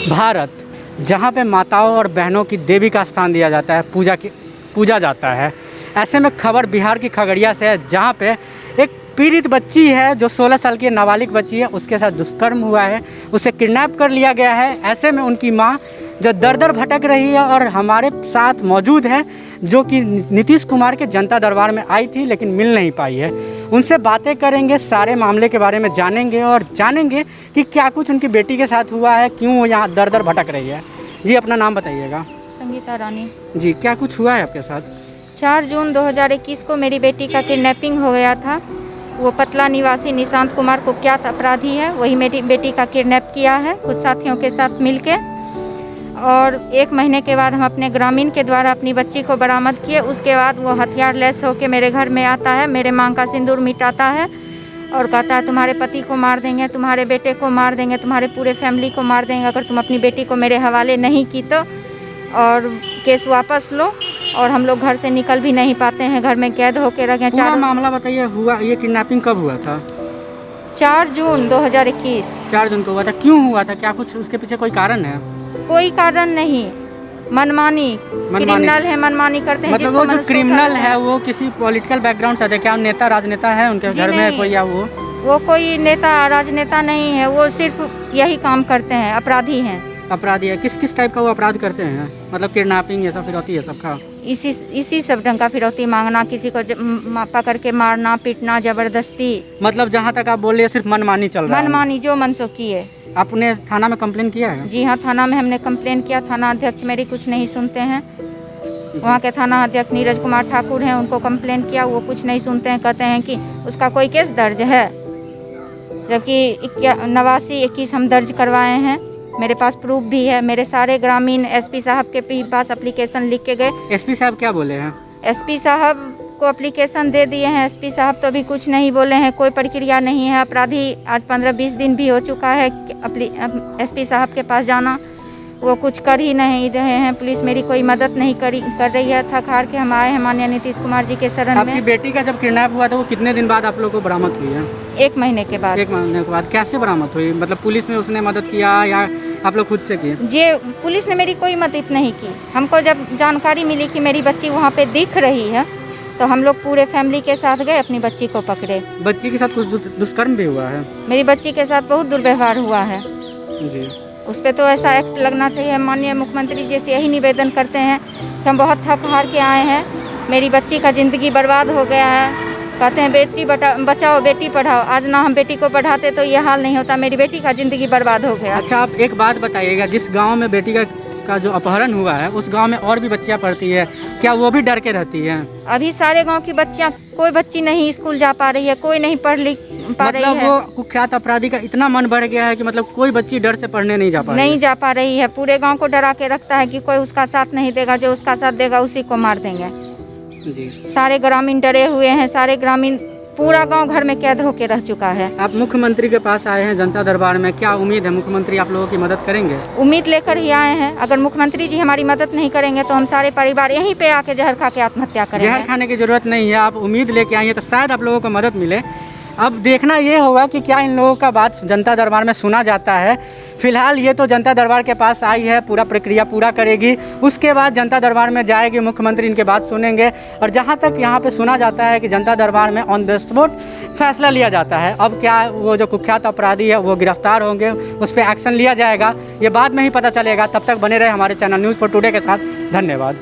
भारत, जहाँ पे माताओं और बहनों की देवी का स्थान दिया जाता है, पूजा जाता है, ऐसे में खबर बिहार की खगड़िया से है, जहाँ पे एक पीड़ित बच्ची है जो 16 साल की नाबालिग बच्ची है, उसके साथ दुष्कर्म हुआ है, उसे किडनैप कर लिया गया है। ऐसे में उनकी माँ जो दर भटक रही है और हमारे साथ मौजूद है, जो कि नीतीश कुमार के जनता दरबार में आई थी लेकिन मिल नहीं पाई है। उनसे बातें करेंगे, सारे मामले के बारे में जानेंगे कि क्या कुछ उनकी बेटी के साथ हुआ है, क्यों वो यहाँ दर भटक रही है। जी, अपना नाम बताइएगा। संगीता रानी। जी, क्या कुछ हुआ है आपके साथ? 4 जून 2021 को मेरी बेटी का किडनैपिंग हो गया था। वो पतला निवासी निशांत कुमार कुख्यात अपराधी है, वही मेरी बेटी का किडनैप किया है कुछ साथियों के साथ मिलके। और 1 महीने के बाद हम अपने ग्रामीण के द्वारा अपनी बच्ची को बरामद किए। उसके बाद वो हथियार लेस होकर मेरे घर में आता है, मेरे मांग का सिंदूर मिटाता है और कहता है तुम्हारे पति को मार देंगे, तुम्हारे बेटे को मार देंगे, तुम्हारे पूरे फैमिली को मार देंगे अगर तुम अपनी बेटी को मेरे हवाले नहीं की तो, और केस वापस लो। और हम लोग घर से निकल भी नहीं पाते हैं, घर में कैद होकर रखे। पूरा मामला बताइए, हुआ ये किडनैपिंग कब हुआ था? 4 जून 2021। 4 जून को हुआ था। क्यों हुआ था? क्या कुछ उसके पीछे कोई कारण है? कोई कारण नहीं, मनमानी क्रिमिनल है, मनमानी करते हैं। मतलब वो जो क्रिमिनल है वो किसी पॉलिटिकल बैकग्राउंड से है? क्या नेता राजनेता है उनके घर में कोई, या वो कोई नेता राजनेता नहीं है, वो सिर्फ यही काम करते हैं, अपराधी हैं। अपराधी है? किस टाइप का वो अपराध करते हैं? मतलब किडनैपिंग, ये सब फिरौती है सबका? इसी सब ढंग का फिरौती मांगना, किसी को पकड़ के मारना, पीटना, जबरदस्ती। मतलब जहाँ तक आप बोल रहे हैं सिर्फ मनमानी चल रहा है? मनमानी जो मन सो किए। आपने थाना में कंप्लेन किया है? जी हाँ, थाना में हमने कंप्लेन किया। थाना अध्यक्ष मेरी कुछ नहीं सुनते हैं। वहाँ के थाना अध्यक्ष नीरज कुमार ठाकुर हैं, उनको कंप्लेन किया, वो कुछ नहीं सुनते हैं। कहते हैं कि उसका कोई केस दर्ज है, जबकि 89-21 हम दर्ज करवाए हैं। मेरे पास प्रूफ भी है। मेरे सारे ग्रामीण एसपी साहब के पास एप्लीकेशन लिख के गए। एसपी साहब क्या बोले हैं? एसपी साहब को एप्लीकेशन दे दिए हैं। एसपी साहब तो अभी कुछ नहीं बोले हैं, कोई प्रक्रिया नहीं है। अपराधी आज 15-20 दिन भी हो चुका है एसपी साहब के पास जाना, वो कुछ कर ही नहीं रहे हैं। पुलिस मेरी कोई मदद नहीं कर रही है। थक हार के हम आए हैं माननीय नीतीश कुमार जी के शरण में। आपकी बेटी का जब किडनैप हुआ था वो कितने दिन बाद आप लोग को बरामद हुई है? 1 महीने के बाद। 1 महीने के बाद कैसे बरामद हुई? मतलब पुलिस ने उसने मदद किया या आप लोग खुद से किए? जी, पुलिस ने मेरी कोई मदद नहीं की। हमको जब जानकारी मिली कि मेरी बच्ची वहाँ पे दिख रही है तो हम लोग पूरे फैमिली के साथ गए, अपनी बच्ची को पकड़े। बच्ची के साथ कुछ दुष्कर्म भी हुआ है? मेरी बच्ची के साथ बहुत दुर्व्यवहार हुआ है जी। उस पर तो ऐसा एक्ट लगना चाहिए। माननीय मुख्यमंत्री जी से यही निवेदन करते हैं कि हम बहुत थक हार के आए हैं, मेरी बच्ची का ज़िंदगी बर्बाद हो गया है। कहते हैं बेटी बचाओ बेटी पढ़ाओ, आज ना हम बेटी को पढ़ाते तो ये हाल नहीं होता। मेरी बेटी का ज़िंदगी बर्बाद हो गया। अच्छा, आप एक बात बताइएगा, जिस गांव में बेटी का जो अपहरण हुआ है उस गांव में और भी बच्चियां पढ़ती है, क्या वो भी डर के रहती हैं? अभी सारे गांव की बच्चियां, कोई बच्ची नहीं स्कूल जा पा रही है, कोई नहीं पढ़ लिख पा रही है। मतलब वो कुख्यात अपराधी का इतना मन बढ़ गया है कि मतलब कोई बच्ची डर से पढ़ने नहीं जा पा रही है। पूरे गाँव को डरा के रखता है कि कोई उसका साथ नहीं देगा, जो उसका साथ देगा उसी को मार देंगे। जी। सारे ग्रामीण डरे हुए हैं, सारे ग्रामीण, पूरा गांव घर में कैद होके रह चुका है। आप मुख्यमंत्री के पास आए हैं जनता दरबार में, क्या उम्मीद है मुख्यमंत्री आप लोगों की मदद करेंगे? उम्मीद लेकर ही आए हैं। अगर मुख्यमंत्री जी हमारी मदद नहीं करेंगे तो हम सारे परिवार यहीं पे आके जहर खा के आत्महत्या करेंगे। जहर खाने की जरूरत नहीं है, आप उम्मीद लेके आए हैं तो शायद आप लोगों को मदद मिले। अब देखना ये होगा कि क्या इन लोगों का बात जनता दरबार में सुना जाता है। फिलहाल ये तो जनता दरबार के पास आई है, पूरा प्रक्रिया पूरा करेगी, उसके बाद जनता दरबार में जाएगी, मुख्यमंत्री इनके बात सुनेंगे। और जहाँ तक यहाँ पे सुना जाता है कि जनता दरबार में ऑन द स्पॉट फैसला लिया जाता है। अब क्या वो जो कुख्यात अपराधी है वो गिरफ्तार होंगे, उस पर एक्शन लिया जाएगा, ये बाद में ही पता चलेगा। तब तक बने रहे हमारे चैनल न्यूज़ फॉर टुडे के साथ। धन्यवाद।